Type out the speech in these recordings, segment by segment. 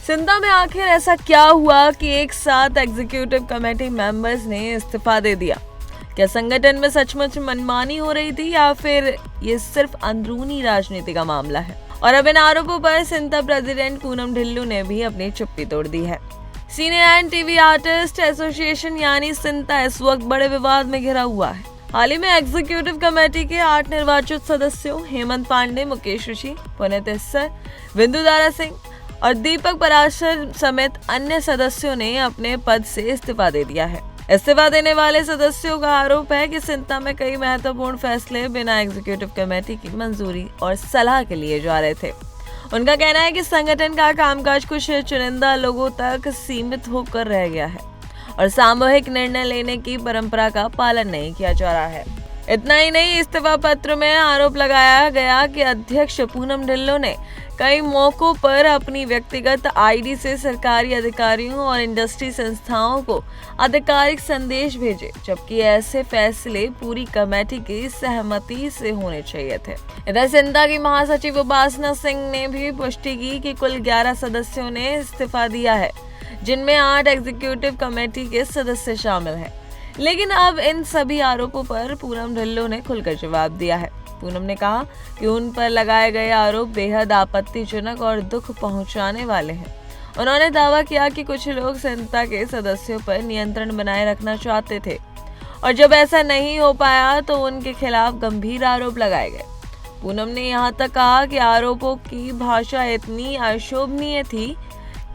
सिंता में आखिर ऐसा क्या हुआ कि एक साथ एग्जीक्यूटिव कमेटी मेंबर्स ने इस्तीफा दे दिया? क्या संगठन में सचमुच मनमानी हो रही थी या फिर ये सिर्फ अंदरूनी राजनीति का मामला है? और अब इन आरोपों पर सिंता प्रेसिडेंट पूनम ढिल्लों ने भी अपनी चुप्पी तोड़ दी है। Senior and TV artist association यानी सिंता इस वक्त बड़े विवाद में घिरा हुआ है। हाल ही में एग्जीक्यूटिव कमेटी के 8 निर्वाचित सदस्यों हेमंत पांडे, मुकेश ऋषि, पुनीत इस्सर, बिंदु दारा सिंह और दीपक पराशर समेत अन्य सदस्यों ने अपने पद से इस्तीफा दे दिया है। इस्तीफा देने वाले सदस्यों का आरोप है कि सिंता में कई महत्वपूर्ण फैसले बिना एग्जीक्यूटिव कमेटी की मंजूरी और सलाह के लिए जा रहे थे। उनका कहना है कि संगठन का कामकाज कुछ चुनिंदा लोगों तक सीमित होकर रह गया है और सामूहिक निर्णय लेने की परंपरा का पालन नहीं किया जा रहा है। इतना ही नहीं, इस्तीफा पत्र में आरोप लगाया गया कि अध्यक्ष पूनम ढिल्लों ने कई मौकों पर अपनी व्यक्तिगत आईडी से सरकारी अधिकारियों और इंडस्ट्री संस्थाओं को आधिकारिक संदेश भेजे, जबकि ऐसे फैसले पूरी कमेटी की सहमति से होने चाहिए थे। इधर सिंता की महासचिव उपासना सिंह ने भी पुष्टि की कि कुल 11 सदस्यों ने इस्तीफा दिया है, जिनमें 8 एग्जीक्यूटिव कमेटी के सदस्य शामिल हैं। लेकिन अब इन सभी आरोपों पर पूनम ढिल्लों ने खुलकर जवाब दिया है। पूनम ने कहा कि उन पर लगाए गए आरोप बेहद आपत्तिजनक और दुख पहुंचाने वाले हैं। उन्होंने दावा किया कि कुछ लोग सिंता के सदस्यों पर नियंत्रण बनाए रखना चाहते थे और जब ऐसा नहीं हो पाया तो उनके खिलाफ गंभीर आरोप लगाए गए। पूनम ने यहाँ तक कहा कि आरोपों की भाषा इतनी अशोभनीय थी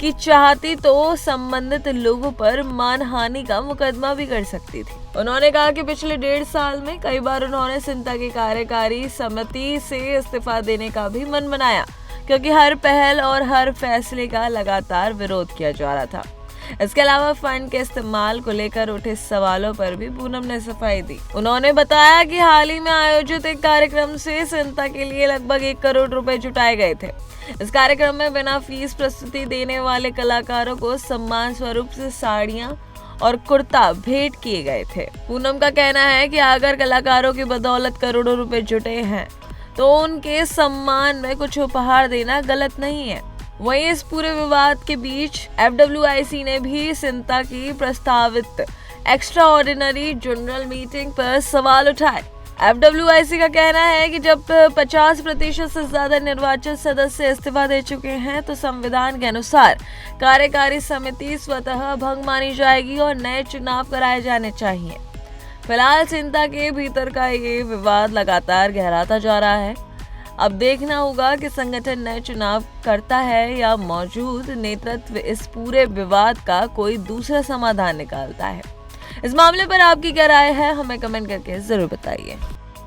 कि चाहती तो संबंधित लोगों पर मानहानि का मुकदमा भी कर सकती थी। उन्होंने कहा कि पिछले 1.5 साल में कई बार उन्होंने सिंता की कार्यकारी समिति से इस्तीफा देने का भी मन बनाया, क्योंकि हर पहल और हर फैसले का लगातार विरोध किया जा रहा था। इसके अलावा फंड के इस्तेमाल को लेकर उठे सवालों पर भी पूनम ने सफाई दी। उन्होंने बताया कि हाल ही में आयोजित एक कार्यक्रम से सिंता के लिए लगभग 1 करोड़ रुपए जुटाए गए थे। इस कार्यक्रम में बिना फीस प्रस्तुति देने वाले कलाकारों को सम्मान स्वरूप से साड़ियां और कुर्ता भेंट किए गए थे। पूनम का कहना है कि अगर कलाकारों की बदौलत करोड़ों रुपए जुटे हैं तो उनके सम्मान में कुछ उपहार देना गलत नहीं है। वहीं इस पूरे विवाद के बीच FWIC ने भी सिंता की प्रस्तावित एक्स्ट्रा ऑर्डिनरी जनरल मीटिंग पर सवाल उठाए। FWIC का कहना है कि जब 50% से ज्यादा निर्वाचित सदस्य इस्तीफा दे चुके हैं तो संविधान के अनुसार कार्यकारी समिति स्वतः भंग मानी जाएगी और नए चुनाव कराए जाने चाहिए। फिलहाल सिंता के भीतर का ये विवाद लगातार गहराता जा रहा है। अब देखना होगा कि संगठन नए चुनाव करता है या मौजूद नेतृत्व इस पूरे विवाद का कोई दूसरा समाधान निकालता है। इस मामले पर आपकी क्या राय है, हमें कमेंट करके जरूर बताइए।